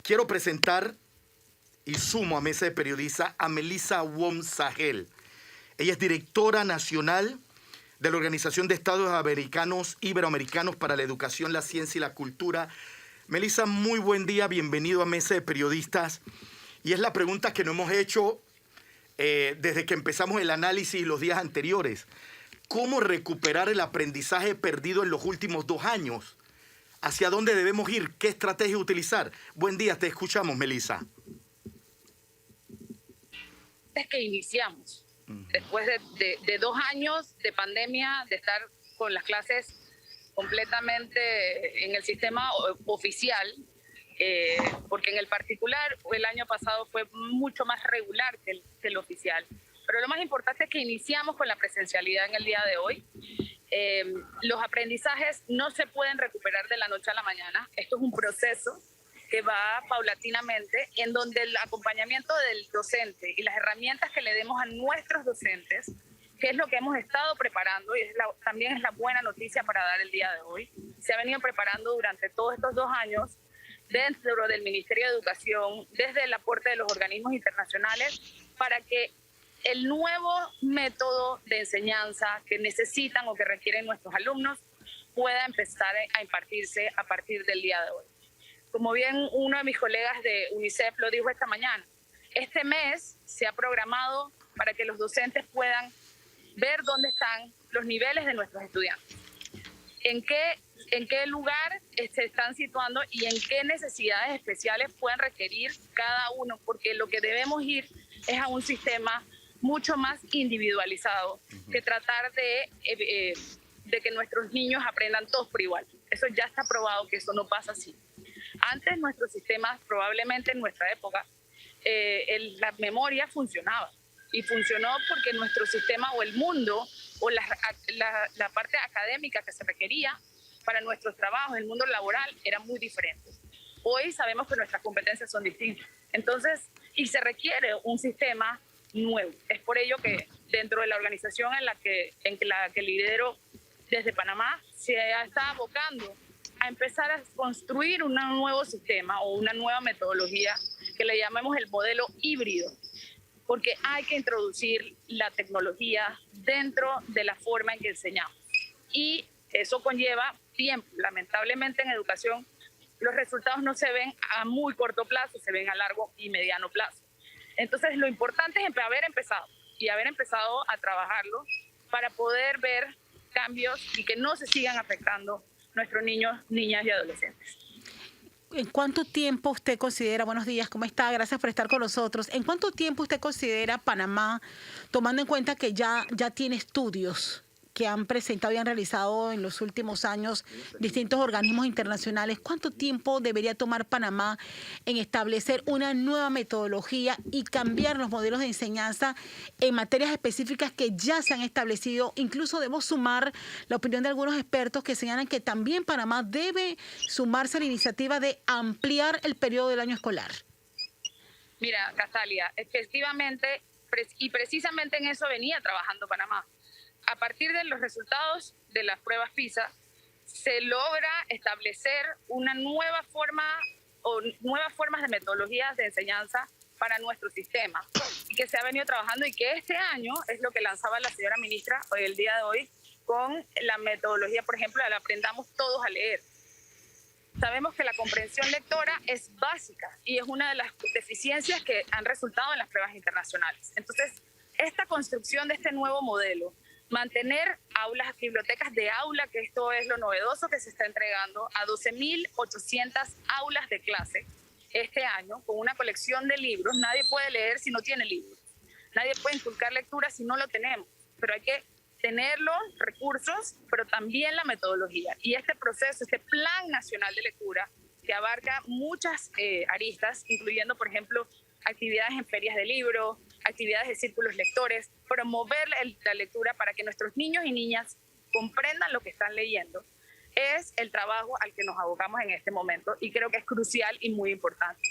quiero presentar y sumo a mesa de periodistas a Melissa Wong Sahel. Ella es directora nacional de la Organización de Estados Iberoamericanos para la Educación, la Ciencia y la Cultura. Melissa, muy buen día, bienvenido a Mesa de Periodistas. Y es la pregunta que nos hemos hecho desde que empezamos el análisis los días anteriores. ¿Cómo recuperar el aprendizaje perdido en los últimos 2 años? ¿Hacia dónde debemos ir? ¿Qué estrategia utilizar? Buen día, te escuchamos, Melissa. Es que iniciamos, después de 2 años de pandemia, de estar con las clases completamente en el sistema oficial, porque en el particular el año pasado fue mucho más regular que el oficial. Pero lo más importante es que iniciamos con la presencialidad en el día de hoy. Los aprendizajes no se pueden recuperar de la noche a la mañana. Esto es un proceso que va paulatinamente, en donde el acompañamiento del docente y las herramientas que le demos a nuestros docentes, que es lo que hemos estado preparando, y también es la buena noticia para dar el día de hoy, se ha venido preparando durante todos estos 2 años dentro del Ministerio de Educación, desde el aporte de los organismos internacionales, para que el nuevo método de enseñanza que necesitan o que requieren nuestros alumnos pueda empezar a impartirse a partir del día de hoy. Como bien uno de mis colegas de UNICEF lo dijo esta mañana, este mes se ha programado para que los docentes puedan ver dónde están los niveles de nuestros estudiantes, en qué lugar se están situando y en qué necesidades especiales pueden requerir cada uno, porque lo que debemos ir es a un sistema mucho más individualizado que tratar de que nuestros niños aprendan todos por igual. Eso ya está probado que eso no pasa así. Antes nuestros sistemas, probablemente en nuestra época, la memoria funcionaba. Y funcionó porque nuestro sistema o el mundo o la parte académica que se requería para nuestros trabajos, el mundo laboral, era muy diferente. Hoy sabemos que nuestras competencias son distintas. Entonces, y se requiere un sistema nuevo. Es por ello que dentro de la organización en la que lidero desde Panamá, se está abocando a empezar a construir un nuevo sistema o una nueva metodología que le llamemos el modelo híbrido, porque hay que introducir la tecnología dentro de la forma en que enseñamos. Y eso conlleva tiempo. Lamentablemente en educación los resultados no se ven a muy corto plazo, se ven a largo y mediano plazo. Entonces lo importante es haber empezado a trabajarlo para poder ver cambios y que no se sigan afectando nuestros niños, niñas y adolescentes. ¿En cuánto tiempo usted considera, buenos días, ¿cómo está? Gracias por estar con nosotros. ¿En cuánto tiempo usted considera Panamá, tomando en cuenta que ya tiene estudios que han presentado y han realizado en los últimos años distintos organismos internacionales, cuánto tiempo debería tomar Panamá en establecer una nueva metodología y cambiar los modelos de enseñanza en materias específicas que ya se han establecido? Incluso debo sumar la opinión de algunos expertos que señalan que también Panamá debe sumarse a la iniciativa de ampliar el periodo del año escolar. Mira, Castalia, efectivamente, y precisamente en eso venía trabajando Panamá. A partir de los resultados de las pruebas PISA, se logra establecer una nueva forma o nuevas formas de metodologías de enseñanza para nuestro sistema, y que se ha venido trabajando y que este año es lo que lanzaba la señora ministra hoy, el día de hoy, con la metodología, por ejemplo, de Aprendamos Todos a Leer. Sabemos que la comprensión lectora es básica y es una de las deficiencias que han resultado en las pruebas internacionales. Entonces, esta construcción de este nuevo modelo, mantener aulas, bibliotecas de aula, que esto es lo novedoso que se está entregando a 12.800 aulas de clase este año, con una colección de libros. Nadie puede leer si no tiene libros. Nadie puede inculcar lectura si no lo tenemos. Pero hay que tener los recursos, pero también la metodología. Y este proceso, este Plan Nacional de Lectura, que abarca muchas aristas, incluyendo, por ejemplo, actividades en ferias de libros, actividades de círculos lectores, promover la lectura para que nuestros niños y niñas comprendan lo que están leyendo, es el trabajo al que nos abocamos en este momento y creo que es crucial y muy importante.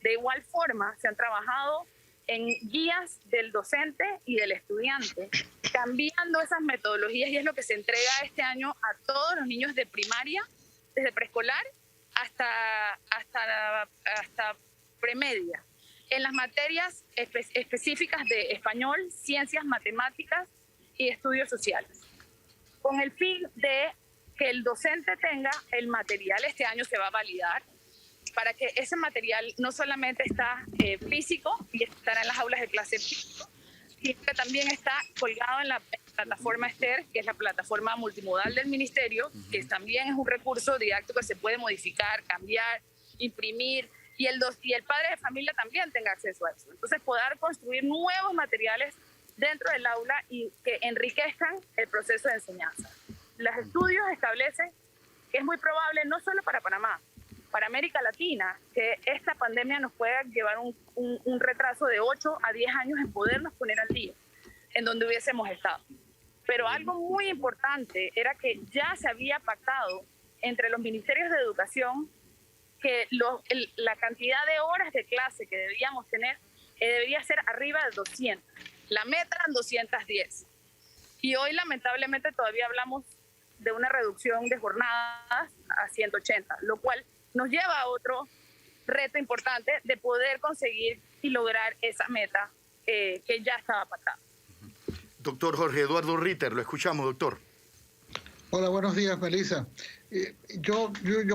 De igual forma, se han trabajado en guías del docente y del estudiante, cambiando esas metodologías, y es lo que se entrega este año a todos los niños de primaria, desde preescolar hasta premedia, en las materias específicas de español, ciencias, matemáticas y estudios sociales, con el fin de que el docente tenga el material. Este año se va a validar para que ese material no solamente está físico y estará en las aulas de clase físico, sino que también está colgado en la plataforma STER, que es la plataforma multimodal del ministerio, que también es un recurso didáctico que se puede modificar, cambiar, imprimir, y el padre de familia también tenga acceso a eso. Entonces, poder construir nuevos materiales dentro del aula y que enriquezcan el proceso de enseñanza. Los estudios establecen que es muy probable, no solo para Panamá, para América Latina, que esta pandemia nos pueda llevar un retraso de 8 a 10 años en podernos poner al día, en donde hubiésemos estado. Pero algo muy importante era que ya se había pactado entre los ministerios de educación que la cantidad de horas de clase que debíamos tener debería ser arriba de 200. La meta eran 210. Y hoy, lamentablemente, todavía hablamos de una reducción de jornadas a 180, lo cual nos lleva a otro reto importante de poder conseguir y lograr esa meta que ya estaba pactada. Doctor Jorge Eduardo Ritter, lo escuchamos, doctor. Hola, buenos días, Melissa. Yo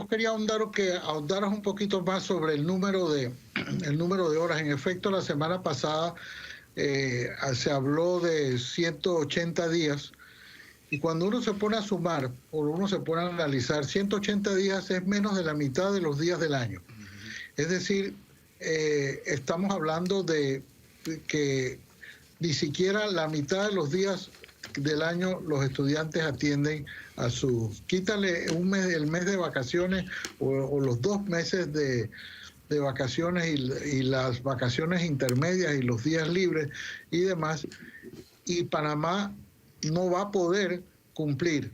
quería ahondaros un poquito más sobre el número de horas. En efecto, la semana pasada se habló de 180 días, y cuando uno se pone a sumar o uno se pone a analizar, 180 días es menos de la mitad de los días del año. Es decir, estamos hablando de que ni siquiera la mitad de los días del año los estudiantes atienden a sus... Quítale el mes de vacaciones o los 2 meses de vacaciones y las vacaciones intermedias y los días libres y demás, y Panamá no va a poder cumplir.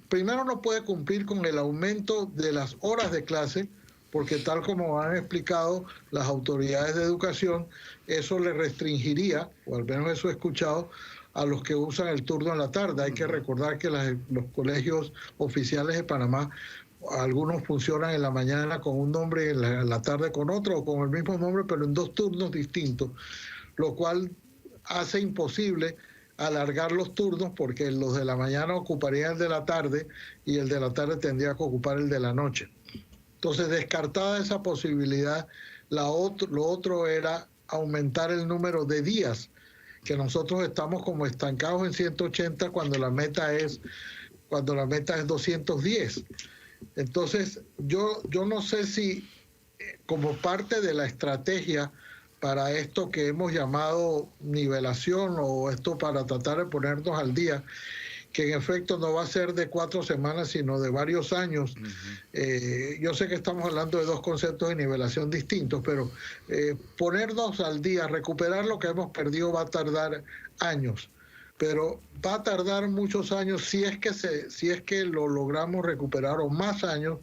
Primero, no puede cumplir con el aumento de las horas de clase, porque tal como han explicado las autoridades de educación, eso le restringiría, o al menos eso he escuchado, a los que usan el turno en la tarde. Hay que recordar que los colegios oficiales de Panamá, algunos funcionan en la mañana con un nombre y en la tarde con otro, o con el mismo nombre, pero en 2 turnos distintos, lo cual hace imposible alargar los turnos, porque los de la mañana ocuparían el de la tarde y el de la tarde tendría que ocupar el de la noche. Entonces, descartada esa posibilidad, lo otro era aumentar el número de días, que nosotros estamos como estancados en 180 cuando la meta es 210. Entonces, yo no sé si como parte de la estrategia para esto que hemos llamado nivelación, o esto para tratar de ponernos al día, que en efecto no va a ser de 4 semanas, sino de varios años. Yo sé que estamos hablando de 2 conceptos de nivelación distintos, pero ponernos al día, recuperar lo que hemos perdido va a tardar años, pero va a tardar muchos años si es que lo logramos recuperar, o más años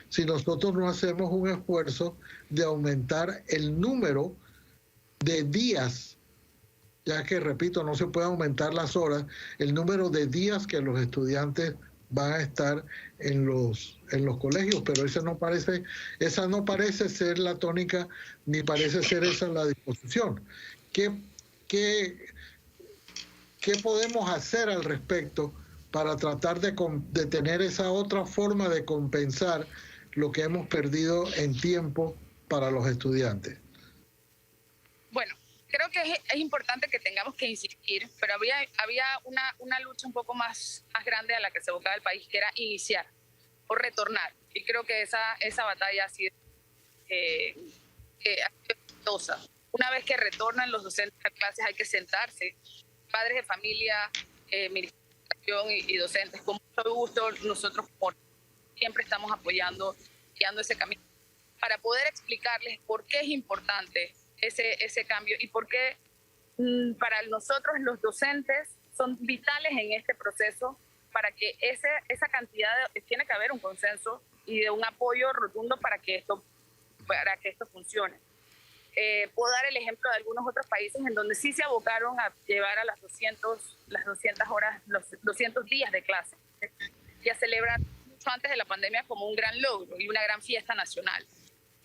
si nosotros no hacemos un esfuerzo de aumentar el número de días, ya que, repito, no se puede aumentar las horas, el número de días que los estudiantes van a estar en los colegios, pero esa no parece ser la tónica, ni parece ser esa la disposición. ¿Qué podemos hacer al respecto para tratar de tener esa otra forma de compensar lo que hemos perdido en tiempo para los estudiantes? Bueno, creo que es importante que tengamos que insistir, pero había una lucha un poco más grande a la que se evocaba el país, que era iniciar o retornar. Y creo que esa batalla ha sido exitosa. Una vez que retornan los docentes a clases, hay que sentarse, padres de familia, administración y docentes. Con mucho gusto, nosotros siempre estamos apoyando, guiando ese camino, para poder explicarles por qué es importante ese cambio y por qué para nosotros los docentes son vitales en este proceso, para que esa cantidad tiene que haber un consenso y de un apoyo rotundo para que esto funcione. Puedo dar el ejemplo de algunos otros países en donde sí se abocaron a llevar a las 200 horas, los 200 días de clase, y a celebrar mucho antes de la pandemia como un gran logro y una gran fiesta nacional.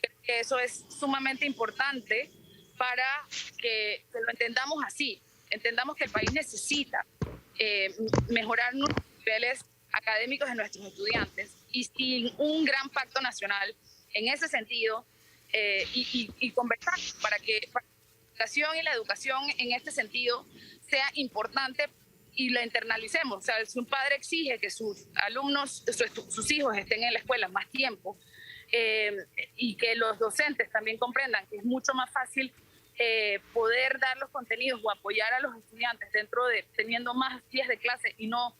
Creo que eso es sumamente importante para que lo entendamos así. Entendamos que el país necesita mejorar los niveles académicos de nuestros estudiantes, y sin un gran pacto nacional en ese sentido, y conversar para que la educación en este sentido sea importante y la internalicemos. O sea, si un padre exige que sus alumnos, sus hijos estén en la escuela más tiempo, y que los docentes también comprendan que es mucho más fácil poder dar los contenidos o apoyar a los estudiantes teniendo más días de clase y no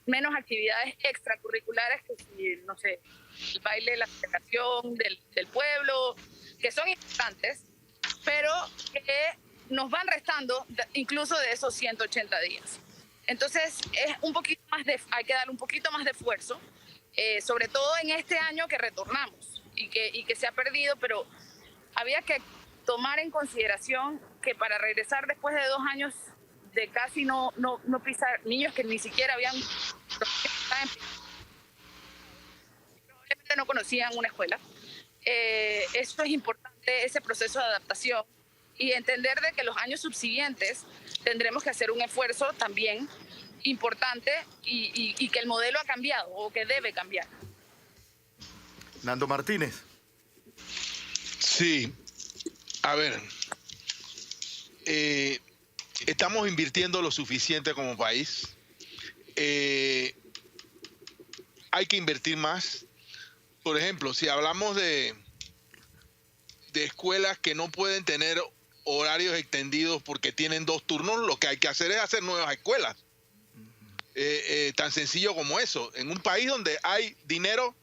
menos actividades extracurriculares, que si, no sé, el baile, la celebración del pueblo, que son importantes, pero que nos van restando incluso de esos 180 días. Entonces, es un poquito más hay que darle un poquito más de esfuerzo, sobre todo en este año que retornamos y que se ha perdido, pero había que tomar en consideración que para regresar después de 2 años de casi no pisar, niños que ni siquiera probablemente no conocían una escuela, esto es importante, ese proceso de adaptación, y entender de que los años subsiguientes tendremos que hacer un esfuerzo también importante, y que el modelo ha cambiado o que debe cambiar. Nando Martínez. Sí, a ver, estamos invirtiendo lo suficiente como país. Hay que invertir más. Por ejemplo, si hablamos de escuelas que no pueden tener horarios extendidos porque tienen 2 turnos, lo que hay que hacer es hacer nuevas escuelas. Tan sencillo como eso. En un país donde hay dinero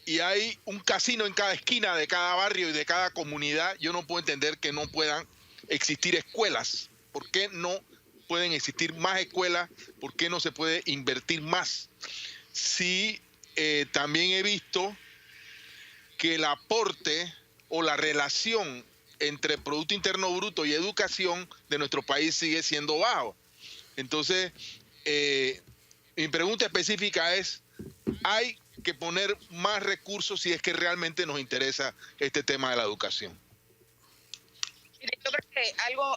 y hay un casino en cada esquina de cada barrio y de cada comunidad, yo no puedo entender que no puedan existir escuelas. ¿Por qué no pueden existir más escuelas? ¿Por qué no se puede invertir más? Sí, también he visto que el aporte o la relación entre Producto Interno Bruto y educación de nuestro país sigue siendo bajo. Entonces, mi pregunta específica es, ¿hay que poner más recursos si es que realmente nos interesa este tema de la educación? Yo creo que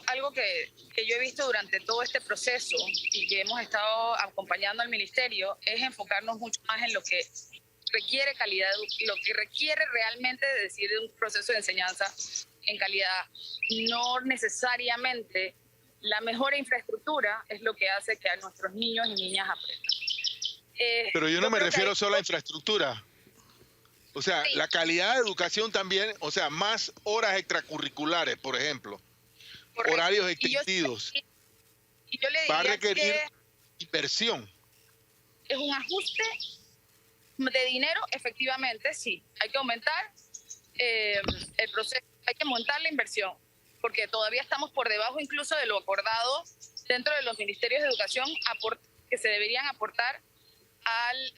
algo que yo he visto durante todo este proceso y que hemos estado acompañando al ministerio es enfocarnos mucho más en lo que requiere calidad, lo que requiere realmente decir un proceso de enseñanza en calidad. No necesariamente la mejor infraestructura es lo que hace que a nuestros niños y niñas aprendan. Pero yo no me refiero solo a infraestructura. O sea, sí, la calidad de educación también, o sea, más horas extracurriculares, por ejemplo. Correcto. Horarios extendidos. Y yo le diría va a requerir que inversión. Es un ajuste de dinero, efectivamente, sí. Hay que aumentar el proceso, hay que montar la inversión, porque todavía estamos por debajo incluso de lo acordado dentro de los ministerios de educación que se deberían aportar al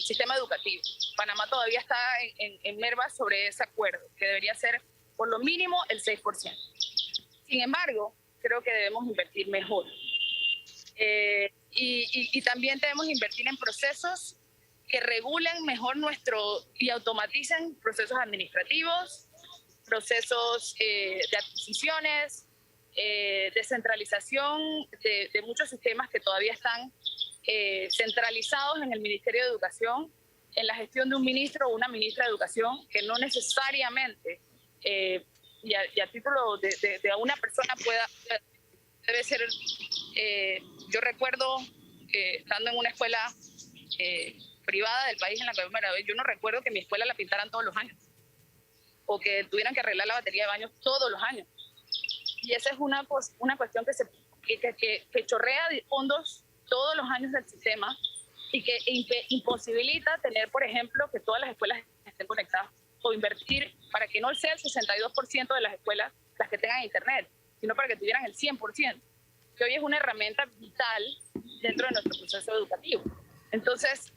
sistema educativo. Panamá todavía está en merma sobre ese acuerdo, que debería ser por lo mínimo el 6%. Sin embargo, creo que debemos invertir mejor. Y también debemos invertir en procesos que regulen mejor y automaticen procesos administrativos, procesos de adquisiciones, descentralización de muchos sistemas que todavía están centralizados en el Ministerio de Educación, en la gestión de un ministro o una ministra de Educación, que no necesariamente y a título de una persona debe ser. Yo recuerdo estando en una escuela privada del país en la que me gradué, yo no recuerdo que mi escuela la pintaran todos los años o que tuvieran que arreglar la batería de baños todos los años. Y esa es una cuestión que chorrea de fondos todos los años del sistema y que imposibilita tener, por ejemplo, que todas las escuelas estén conectadas o invertir para que no sea el 62% de las escuelas las que tengan internet, sino para que tuvieran el 100%, que hoy es una herramienta vital dentro de nuestro proceso educativo. Entonces,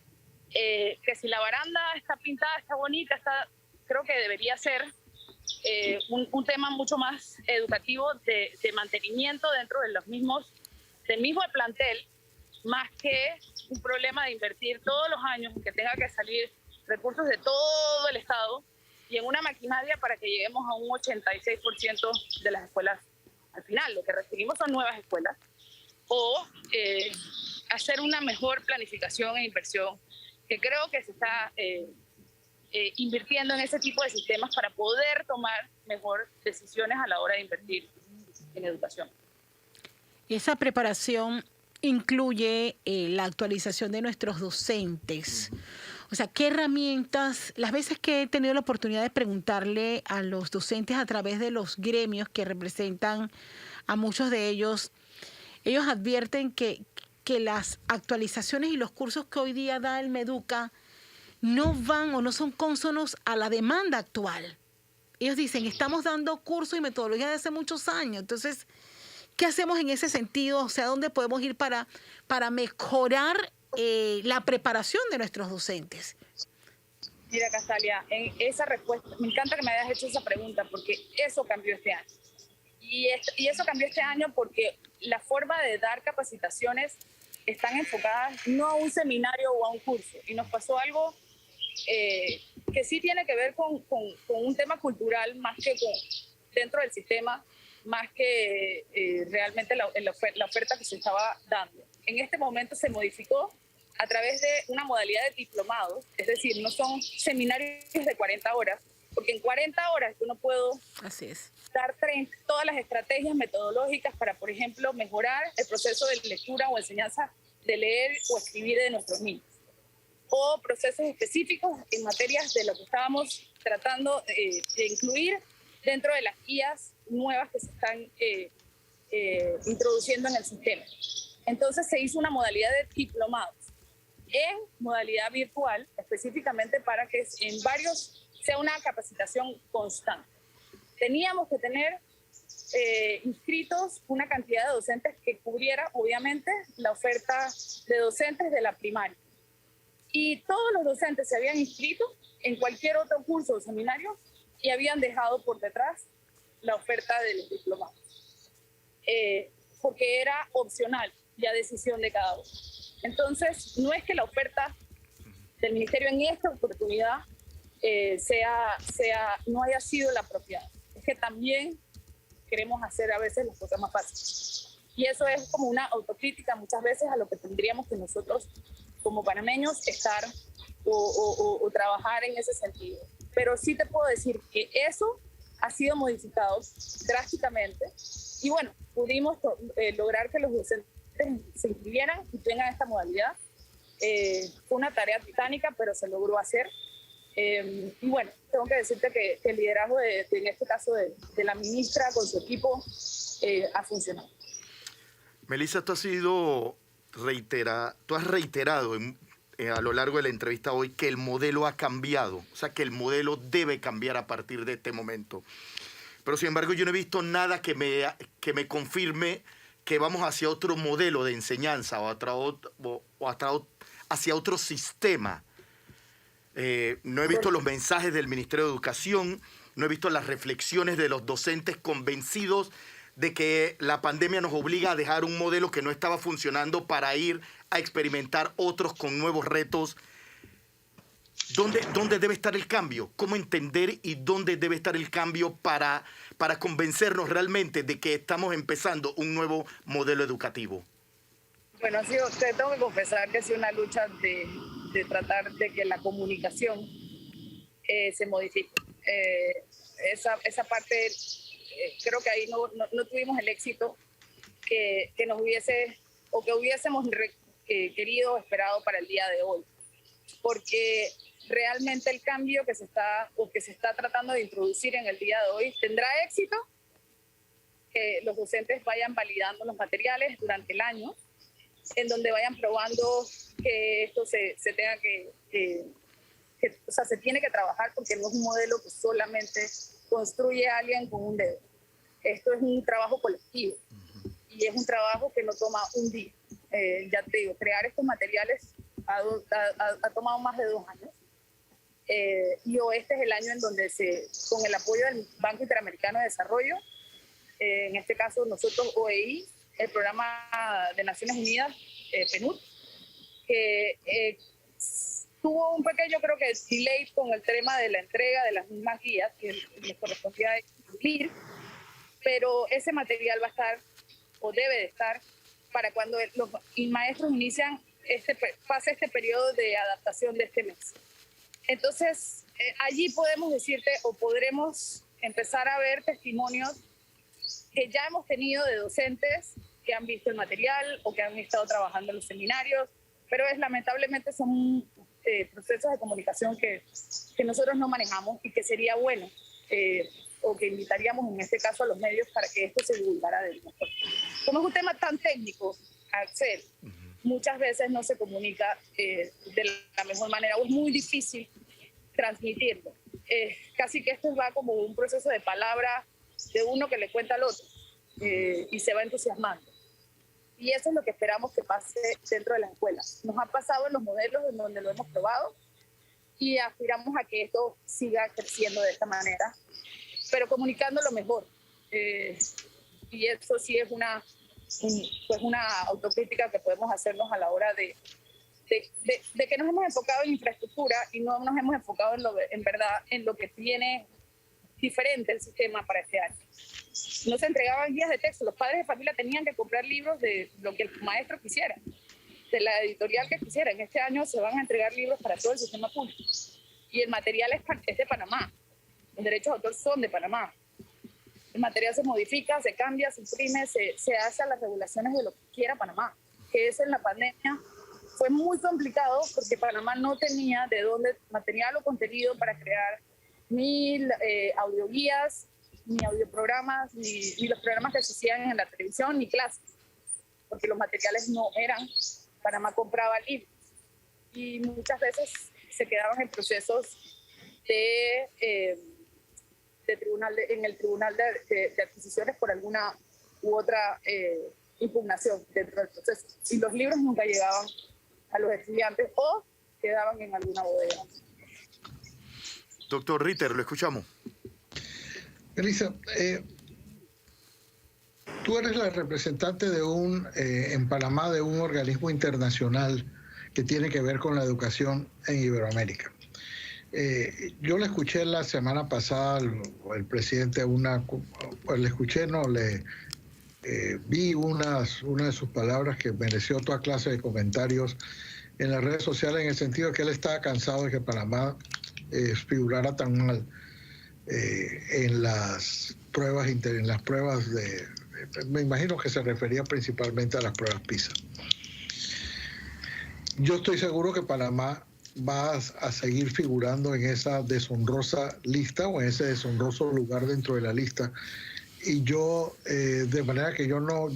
que si la baranda está pintada, está bonita, creo que debería ser un tema mucho más educativo de mantenimiento dentro de del mismo plantel, más que un problema de invertir todos los años en que tenga que salir recursos de todo el Estado y en una maquinaria para que lleguemos a un 86% de las escuelas al final. Lo que recibimos son nuevas escuelas, o hacer una mejor planificación e inversión, que creo que se está invirtiendo en ese tipo de sistemas para poder tomar mejor decisiones a la hora de invertir en educación. Esa preparación incluye la actualización de nuestros docentes. O sea, ¿qué herramientas? Las veces que he tenido la oportunidad de preguntarle a los docentes a través de los gremios que representan a muchos de ellos, ellos advierten que las actualizaciones y los cursos que hoy día da el Meduca no van o no son cónsonos a la demanda actual. Ellos dicen, estamos dando cursos y metodologías de hace muchos años. Entonces, ¿qué hacemos en ese sentido? O sea, ¿dónde podemos ir para mejorar la preparación de nuestros docentes? Mira, Castalia, en esa respuesta, me encanta que me hayas hecho esa pregunta, porque eso cambió este año. Y eso cambió este año porque la forma de dar capacitaciones están enfocadas no a un seminario o a un curso. Y nos pasó algo que sí tiene que ver con un tema cultural más que dentro del sistema, más que realmente la oferta que se estaba dando. En este momento se modificó a través de una modalidad de diplomados, es decir, no son seminarios de 40 horas, porque en 40 horas yo no puedo dar todas las estrategias metodológicas para, por ejemplo, mejorar el proceso de lectura o enseñanza de leer o escribir de nuestros niños, o procesos específicos en materias de lo que estábamos tratando de incluir dentro de las guías nuevas que se están introduciendo en el sistema. Entonces se hizo una modalidad de diplomados en modalidad virtual, específicamente para que en varios sea una capacitación constante. Teníamos que tener inscritos una cantidad de docentes que cubriera, obviamente, la oferta de docentes de la primaria. Y todos los docentes se habían inscrito en cualquier otro curso o seminario y habían dejado por detrás la oferta de los diplomados, porque era opcional y a decisión de cada uno. Entonces, no es que la oferta del Ministerio en esta oportunidad no haya sido la apropiada. Es que también queremos hacer a veces las cosas más fáciles. Y eso es como una autocrítica muchas veces a lo que tendríamos que nosotros como panameños estar o trabajar en ese sentido. Pero sí te puedo decir que eso ha sido modificado drásticamente y bueno, pudimos lograr que los docentes se inscribieran y tengan esta modalidad. Fue una tarea titánica, pero se logró hacer. Y bueno, tengo que decirte que el liderazgo en este caso de la ministra con su equipo ha funcionado. Melissa, tú has reiterado a lo largo de la entrevista hoy que el modelo ha cambiado, o sea que el modelo debe cambiar a partir de este momento. Pero sin embargo yo no he visto nada que me confirme que vamos hacia otro modelo de enseñanza hacia otro sistema. No he visto los mensajes del Ministerio de Educación, no he visto las reflexiones de los docentes convencidos de que la pandemia nos obliga a dejar un modelo que no estaba funcionando para ir a experimentar otros con nuevos retos. ¿Dónde debe estar el cambio? ¿Cómo entender y dónde debe estar el cambio para convencernos realmente de que estamos empezando un nuevo modelo educativo? Bueno, te tengo que confesar que ha sido una lucha de tratar de que la comunicación se modifique. Esa parte, creo que ahí no tuvimos el éxito que nos hubiese o que hubiésemos querido o esperado para el día de hoy. Porque realmente el cambio que se está tratando de introducir en el día de hoy tendrá éxito, que los docentes vayan validando los materiales durante el año, en donde vayan probando que esto se tenga o sea, se tiene que trabajar, porque no es un modelo que solamente construye a alguien con un dedo. Esto es un trabajo colectivo y es un trabajo que no toma un día. Ya te digo, crear estos materiales ha tomado más de 2 años. Y este es el año en donde con el apoyo del Banco Interamericano de Desarrollo, en este caso nosotros OEI, el Programa de Naciones Unidas, PNUD, que tuvo un pequeño, creo que, delay con el tema de la entrega de las mismas guías que les correspondía incluir, pero ese material va a estar, o debe de estar, para cuando los maestros inician pase este periodo de adaptación de este mes. Entonces, allí podemos decirte, o podremos empezar a ver testimonios que ya hemos tenido de docentes que han visto el material o que han estado trabajando en los seminarios, pero lamentablemente son procesos de comunicación que nosotros no manejamos y que sería bueno, o que invitaríamos en este caso a los medios para que esto se divulgara del mejor. Como es un tema tan técnico, Axel, muchas veces no se comunica de la mejor manera, o es muy difícil transmitirlo. Casi que esto va como un proceso de palabra de uno que le cuenta al otro y se va entusiasmando. Y eso es lo que esperamos que pase dentro de las escuelas. Nos ha pasado en los modelos en donde lo hemos probado y aspiramos a que esto siga creciendo de esta manera, pero comunicando lo mejor. Y eso sí es una autocrítica que podemos hacernos a la hora de que nos hemos enfocado en infraestructura y no nos hemos enfocado en verdad en lo que tiene diferente el sistema para este año. No se entregaban guías de texto, los padres de familia tenían que comprar libros de lo que el maestro quisiera, de la editorial que quisiera. En este año se van a entregar libros para todo el sistema público y el material es de Panamá, los derechos de autor son de Panamá. El material se modifica, se cambia, se imprime, se hace a las regulaciones de lo que quiera Panamá, que eso en la pandemia fue muy complicado porque Panamá no tenía de dónde material o contenido para crear ni audioguías, ni audioprogramas, ni los programas que se hacían en la televisión, ni clases, porque los materiales no eran. Panamá compraba libros y muchas veces se quedaban en procesos en el tribunal de adquisiciones por alguna u otra impugnación dentro del proceso. Y los libros nunca llegaban a los estudiantes o quedaban en alguna bodega. Doctor Ritter, lo escuchamos. Elisa, tú eres la representante en Panamá de un organismo internacional que tiene que ver con la educación en Iberoamérica. Yo le escuché la semana pasada al presidente vi una de sus palabras que mereció toda clase de comentarios en las redes sociales, en el sentido de que él estaba cansado de que Panamá figurara tan mal en las pruebas me imagino que se refería principalmente a las pruebas PISA. Yo estoy seguro que Panamá va a seguir figurando en esa deshonrosa lista o en ese deshonroso lugar dentro de la lista. Y yo, de manera que yo no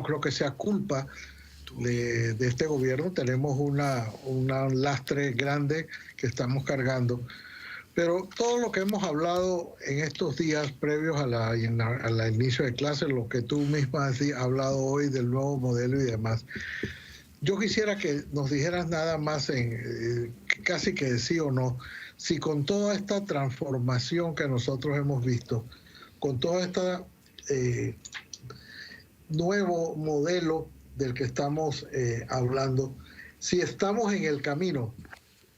creo que sea culpa de este gobierno. Tenemos un lastre grande que estamos cargando. Pero todo lo que hemos hablado en estos días previos al inicio de clase, lo que tú misma has hablado hoy del nuevo modelo y demás, yo quisiera que nos dijeras nada más casi que sí o no, si con toda esta transformación que nosotros hemos visto, con todo este nuevo modelo del que estamos hablando, si estamos en el camino,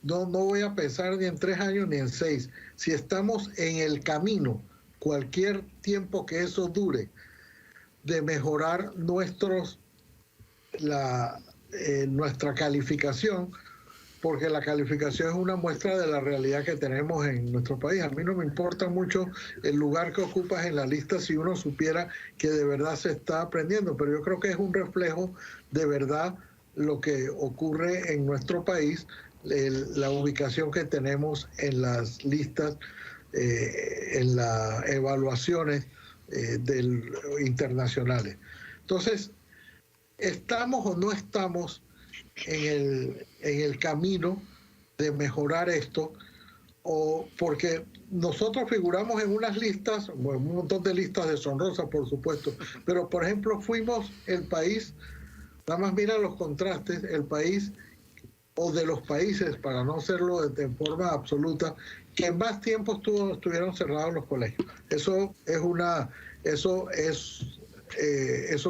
no voy a pensar ni en 3 años ni en 6, si estamos en el camino, cualquier tiempo que eso dure, de mejorar nuestra calificación, porque la calificación es una muestra de la realidad que tenemos en nuestro país. A mí no me importa mucho el lugar que ocupas en la lista si uno supiera que de verdad se está aprendiendo, pero yo creo que es un reflejo de verdad lo que ocurre en nuestro país, la ubicación que tenemos en las listas, en las evaluaciones internacionales. Entonces, ¿estamos o no estamos en el camino de mejorar esto? O porque nosotros figuramos en unas listas, bueno, un montón de listas deshonrosas, por supuesto, pero por ejemplo fuimos el país, nada más mira los contrastes, el país o de los países, para no hacerlo de forma absoluta, que más tiempo estuvieron cerrados los colegios. Eso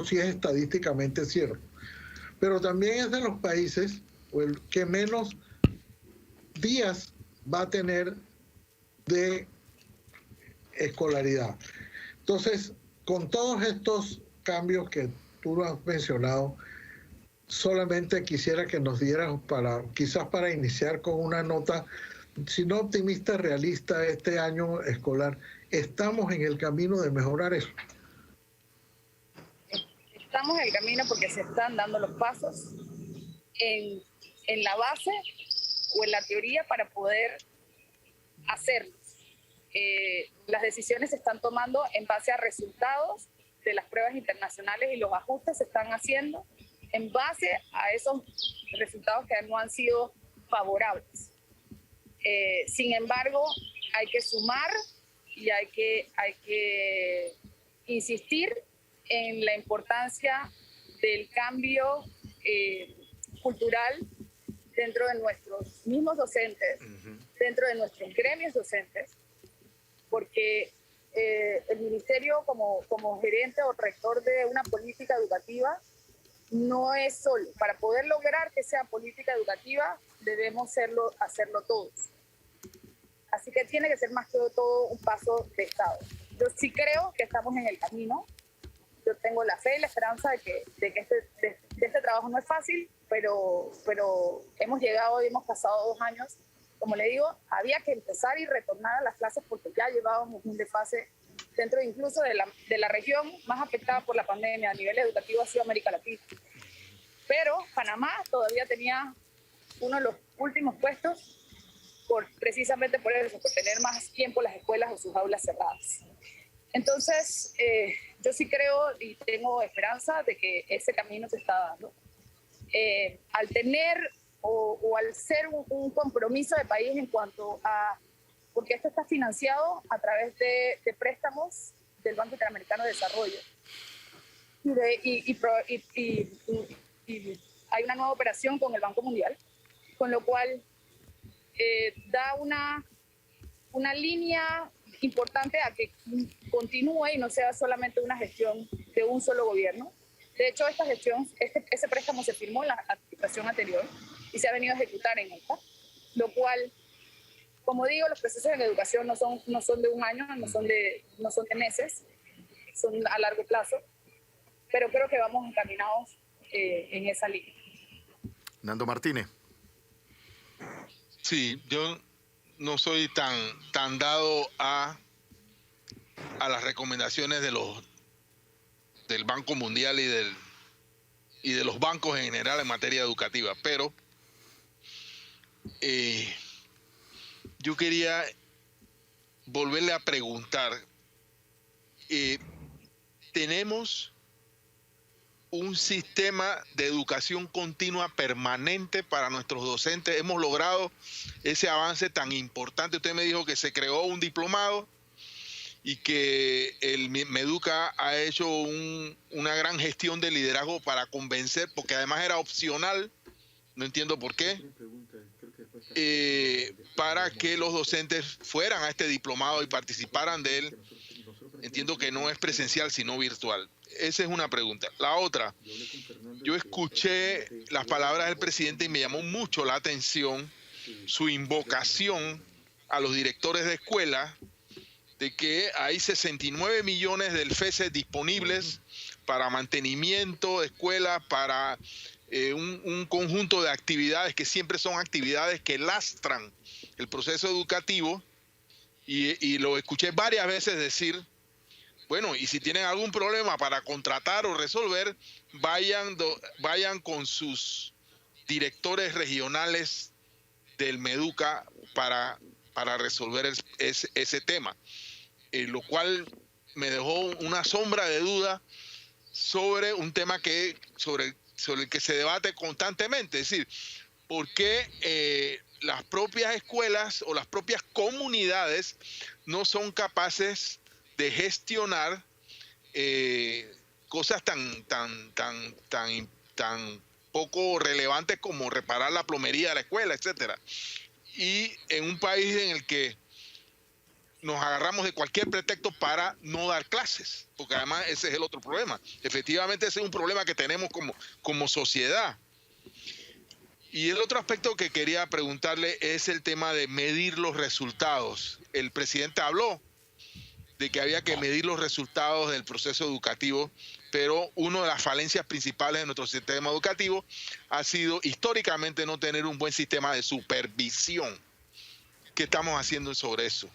sí es estadísticamente cierto. pero también es de los países que menos días va a tener de escolaridad. Entonces, con todos estos cambios que tú lo has mencionado, solamente quisiera que nos dieras, quizás para iniciar con una nota, si no optimista, realista, este año escolar. ¿Estamos en el camino de mejorar eso? Estamos en el camino porque se están dando los pasos en la base o en la teoría para poder hacerlos. Las decisiones se están tomando en base a resultados de las pruebas internacionales y los ajustes se están haciendo en base a esos resultados que no han sido favorables. Sin embargo, hay que sumar y hay que insistir en la importancia del cambio cultural dentro de nuestros mismos docentes, dentro de nuestros gremios docentes, porque el ministerio como gerente o rector de una política educativa no es solo. Para poder lograr que sea política educativa debemos hacerlo todos. Así que tiene que ser más que todo un paso de Estado. Yo sí creo que estamos en el camino. Yo tengo la fe y la esperanza de que este trabajo no es fácil, pero hemos llegado y hemos pasado 2 años. Como le digo, había que empezar y retornar a las clases porque ya llevábamos un desfase dentro incluso de la región más afectada por la pandemia a nivel educativo ha sido América Latina. Pero Panamá todavía tenía uno de los últimos puestos precisamente por eso, por tener más tiempo las escuelas o sus aulas cerradas. Entonces, yo sí creo y tengo esperanza de que ese camino se está dando. Al tener o al ser un compromiso de país en cuanto a, porque esto está financiado a través de préstamos del Banco Interamericano de Desarrollo. Y hay una nueva operación con el Banco Mundial, con lo cual da una línea importante a que continúe y no sea solamente una gestión de un solo gobierno. De hecho, esta gestión, ese préstamo se firmó en la administración anterior y se ha venido a ejecutar en esta, lo cual, como digo, los procesos en educación no son de un año, no son de meses, son a largo plazo, pero creo que vamos encaminados en esa línea. Nando Martínez. Sí, yo no soy tan dado a las recomendaciones del Banco Mundial y de los bancos en general en materia educativa, pero yo quería volverle a preguntar, ¿tenemos un sistema de educación continua permanente para nuestros docentes? ¿Hemos logrado ese avance tan importante? Usted me dijo que se creó un diplomado y que el Meduca ha hecho una gran gestión de liderazgo para convencer, porque además era opcional, no entiendo por qué, para que los docentes fueran a este diplomado y participaran de él. Entiendo que no es presencial, sino virtual. Esa es una pregunta. La otra, yo escuché las palabras del presidente y me llamó mucho la atención su invocación a los directores de escuela de que hay 69 millones del FESE disponibles para mantenimiento de escuelas, para un conjunto de actividades que siempre son actividades que lastran el proceso educativo, y lo escuché varias veces decir, bueno, y si tienen algún problema para contratar o resolver, vayan con sus directores regionales del Meduca para resolver ese tema. Lo cual me dejó una sombra de duda sobre un tema sobre el que se debate constantemente. Es decir, ¿por qué las propias escuelas o las propias comunidades no son capaces de gestionar cosas tan poco relevantes como reparar la plomería de la escuela, etcétera? Y en un país en el que nos agarramos de cualquier pretexto para no dar clases, porque además ese es el otro problema. Efectivamente, ese es un problema que tenemos como sociedad. Y el otro aspecto que quería preguntarle es el tema de medir los resultados. El presidente habló de que había que medir los resultados del proceso educativo, pero una de las falencias principales de nuestro sistema educativo ha sido históricamente no tener un buen sistema de supervisión. ¿Qué estamos haciendo sobre eso?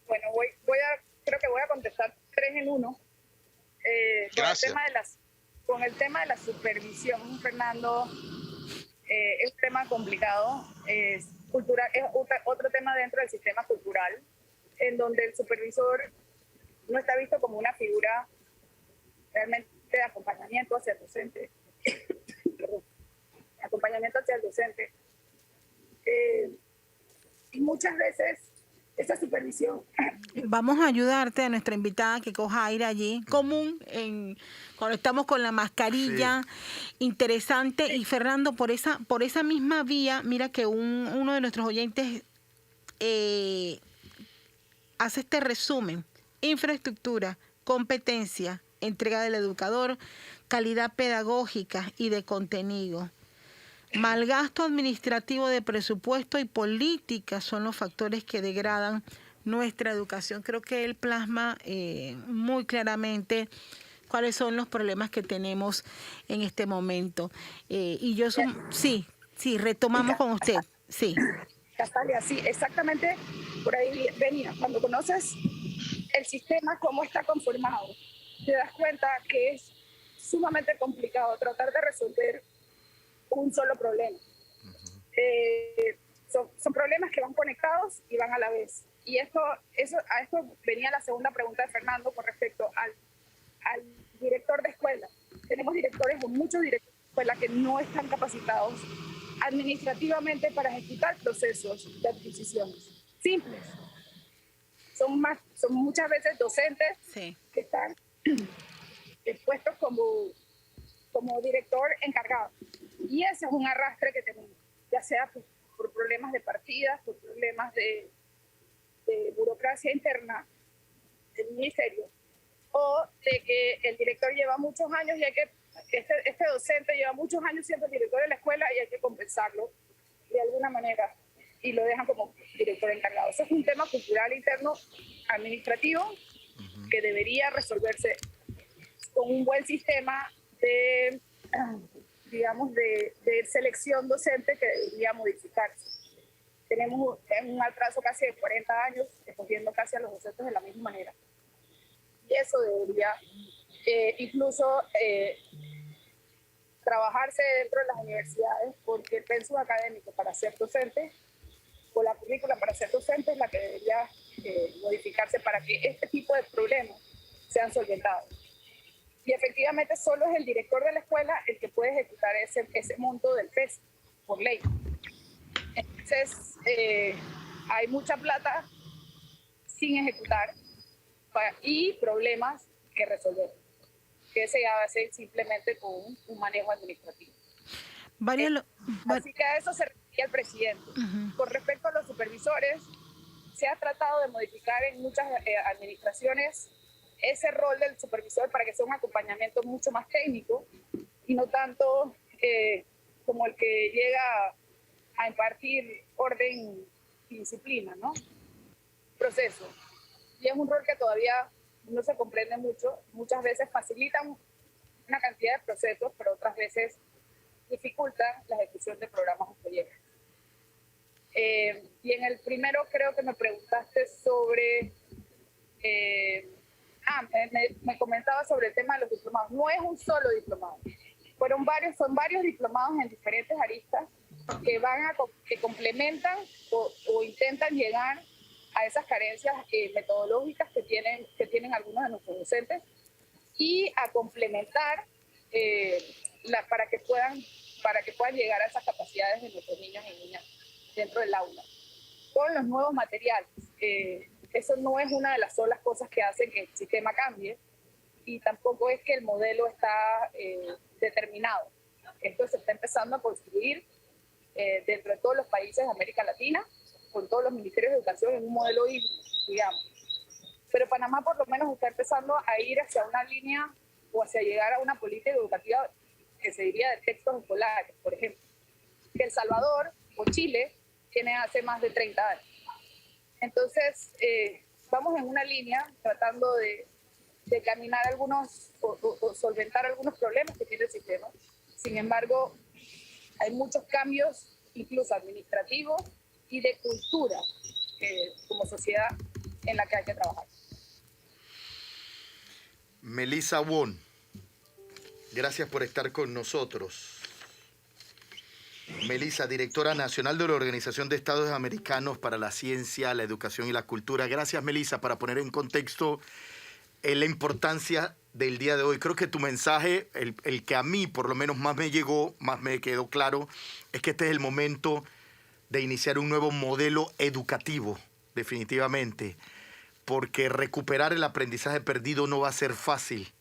Bueno, creo que voy a contestar 3 en 1. Gracias. Con el tema de la supervisión, Fernando, es un tema complicado. Es otro tema dentro del sistema cultural, en donde el supervisor no está visto como una figura realmente de acompañamiento hacia el docente. Acompañamiento hacia el docente. Y muchas veces esa supervisión. Vamos a ayudarte a nuestra invitada que coja aire allí, común, cuando estamos con la mascarilla, sí. Interesante. Y Fernando, por esa misma vía, mira que uno de nuestros oyentes hace este resumen: infraestructura, competencia, entrega del educador, calidad pedagógica y de contenido. Malgasto administrativo de presupuesto y política son los factores que degradan nuestra educación. Creo que él plasma muy claramente cuáles son los problemas que tenemos en este momento. Y yo sí, retomamos con usted. Sí. Castalia, sí, exactamente por ahí venía. Cuando conoces el sistema, cómo está conformado, te das cuenta que es sumamente complicado tratar de resolver un solo problema. Son problemas que van conectados y van a la vez. Y a esto venía la segunda pregunta de Fernando con respecto al director de escuela. Tenemos directores o muchos directores de escuela que no están capacitados administrativamente para ejecutar procesos de adquisiciones simples. Son muchas veces docentes, sí, que están puestos como director encargado. Y ese es un arrastre que tenemos, ya sea por problemas de partidas, por problemas de burocracia interna del ministerio, o de que el director lleva muchos años y este docente lleva muchos años siendo director de la escuela y hay que compensarlo de alguna manera y lo dejan como director encargado. Eso es un tema cultural interno administrativo que debería resolverse con un buen sistema de selección docente que debería modificarse. Tenemos un atraso casi de 40 años escogiendo casi a los docentes de la misma manera. Y eso debería incluso trabajarse dentro de las universidades, porque el pensum académico para ser docente o la currícula para ser docente es la que debería modificarse para que este tipo de problemas sean solventados. Y efectivamente solo es el director de la escuela el que puede ejecutar ese monto del PES por ley. Entonces hay mucha plata sin ejecutar y problemas que resolver, que se hace simplemente con un manejo administrativo. Así que a eso se refiere el presidente. Con respecto a los supervisores, se ha tratado de modificar en muchas administraciones ese rol del supervisor para que sea un acompañamiento mucho más técnico y no tanto como el que llega a impartir orden y disciplina, ¿no? Proceso. Y es un rol que todavía no se comprende mucho. Muchas veces facilitan una cantidad de procesos, pero otras veces dificultan la ejecución de programas o proyectos. Y en el primero creo que me preguntaste sobre... me comentaba sobre el tema de los diplomados. No es un solo diplomado. Son varios diplomados en diferentes aristas que complementan o intentan llegar a esas carencias metodológicas que tienen algunos de nuestros docentes y a complementar para que puedan llegar a esas capacidades de nuestros niños y niñas dentro del aula. Con los nuevos materiales. Eso no es una de las solas cosas que hacen que el sistema cambie y tampoco es que el modelo está determinado. Esto se está empezando a construir dentro de todos los países de América Latina con todos los ministerios de educación en un modelo híbrido, digamos. Pero Panamá por lo menos está empezando a ir hacia una línea o hacia llegar a una política educativa que se diría de textos escolares, por ejemplo. Que El Salvador o Chile tiene hace más de 30 años. Entonces, vamos en una línea tratando de caminar algunos o solventar algunos problemas que tiene el sistema. Sin embargo, hay muchos cambios, incluso administrativos y de cultura como sociedad en la que hay que trabajar. Melissa Won, gracias por estar con nosotros. Melissa, directora nacional de la Organización de Estados Americanos para la Ciencia, la Educación y la Cultura. Gracias, Melissa, para poner en contexto la importancia del día de hoy. Creo que tu mensaje, el que a mí por lo menos más me llegó, más me quedó claro, es que este es el momento de iniciar un nuevo modelo educativo, definitivamente, porque recuperar el aprendizaje perdido no va a ser fácil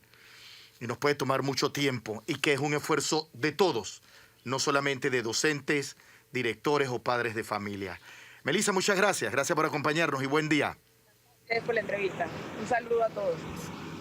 y nos puede tomar mucho tiempo, y que es un esfuerzo de todos, no solamente de docentes, directores o padres de familia. Melissa, muchas gracias. Gracias por acompañarnos y buen día. Gracias por la entrevista. Un saludo a todos.